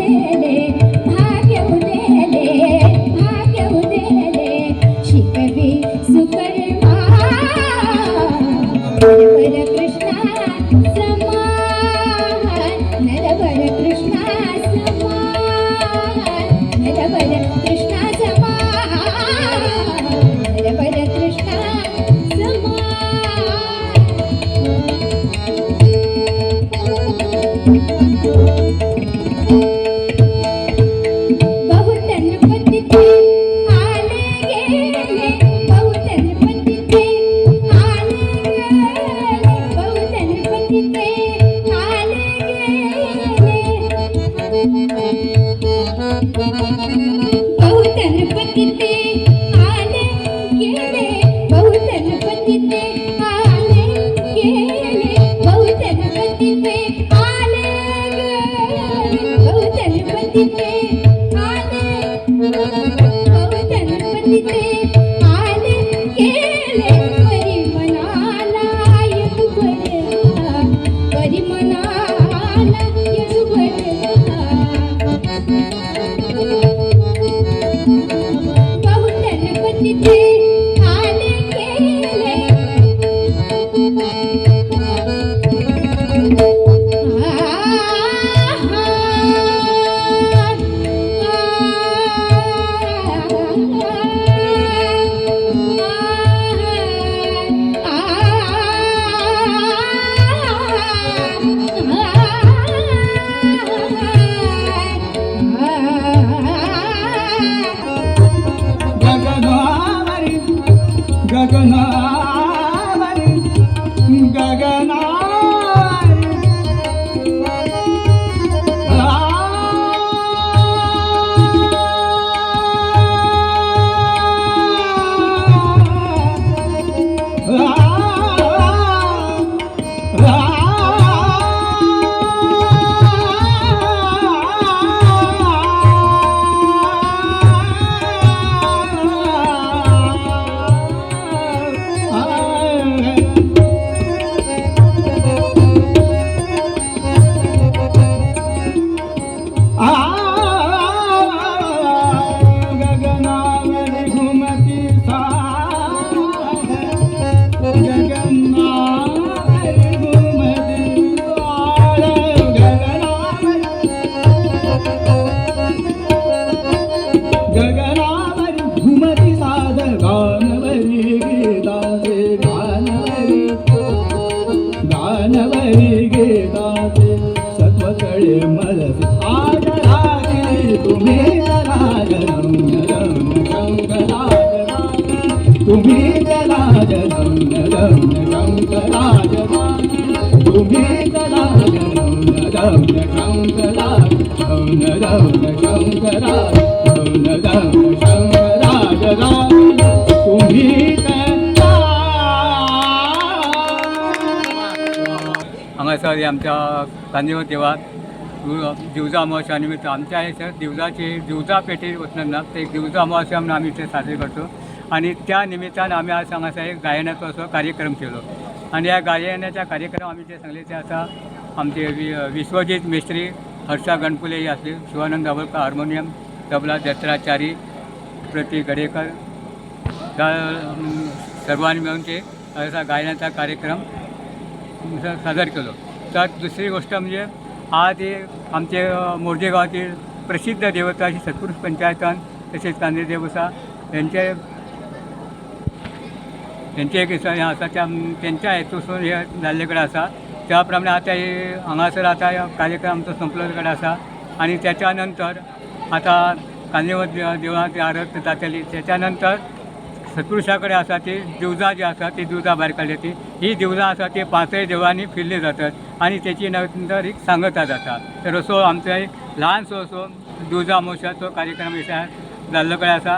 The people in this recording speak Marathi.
उदेले भाग्य उदेले भाग्य उदेले शिकवी सुकर्मा नरवर कृष्णा समान नरवर कृष्णा समान नरवर कृष्णा समान नरवर कृष्णा बहुतन पतिते आले गेले बहुतन पतिते आले गेले बहुतन पतिते आले गेले बहुतन पतिते आले गेले बहुतन पतिते आले गेले बहुतन पतिते आले गेले बहुतन पतिते आले बहुतन पतिते आले गेले परी मनाला येऊ बरला परी मनाला येऊ बरला बहुतन पतिते आले गेले गगनावरी गगनावरी गगनावरी घुमती गगनावरी घुमती गगनावरी घुमती साद गानवरी गीताचे गानवरी गानवरी गीताचे सत्वकळे मलसे आज रात्री तुम्ही राज रम्य रम्य शंकराज तुम्ही राज रम्य रम्य शंकराज तुम्ही राज रम्य रम्य शंकराज रम्य रम्य शंकराज रम्य रम्य शंकराज तुम्ही हांगासर आमच्या कांदिवळ देवळात दिवजा अमावस्या निमित्त आमच्या हे दिवजाची दिवजा पेटी वचना ते दिवजा अमावस्या म्हणून आम्ही इथे साजरी करतो आणि त्या निमित्तानं आम्ही आज हांगासर एक गायनाचो असो कार्यक्रम केलो आणि या गायनाच्या कार्यक्रम आम्ही जे सांगले ते आता आमचे विश्वजीत मेस्त्री हर्षा गणपुले ही असले शिवानंद दाभोलकर हार्मोनियम तबला दत्ताचारी प्रतीक गडेकर सर्वांनी मिळून ते असा गायनाचा कार्यक्रम सादर केलो. तर दुसरी गोष्ट म्हणजे आज हे आमचे मोर्जे गावातील प्रसिद्ध देवता अशी सत्पुरुष पंचायतान तसेच कांदे देवसा यांचे एक हें आसा त्यांच्या हेतूसून हे जाल्ले कडेन आसा. त्या प्रमाणे आता हे हांगासर आता कार्यक्रम आमचो संपलो कडेन आसा आणि त्याच्यानंतर आता कांदेवळ देवळांत आरत जातली. त्याच्यानंतर सत्पुरुषा कडेन आसा ती दिवजां जी आसा ती दिवजां भायर काडली ती ही दिवजां आसा ती 5 देवळांनी फिरली जातात आणि त्याची नंतर एक सांगता जाता. तर असो आमचो एक ल्हानसो असो दिवजां अमावस्याचो कार्यक्रम जाल्लो कडेन आसा.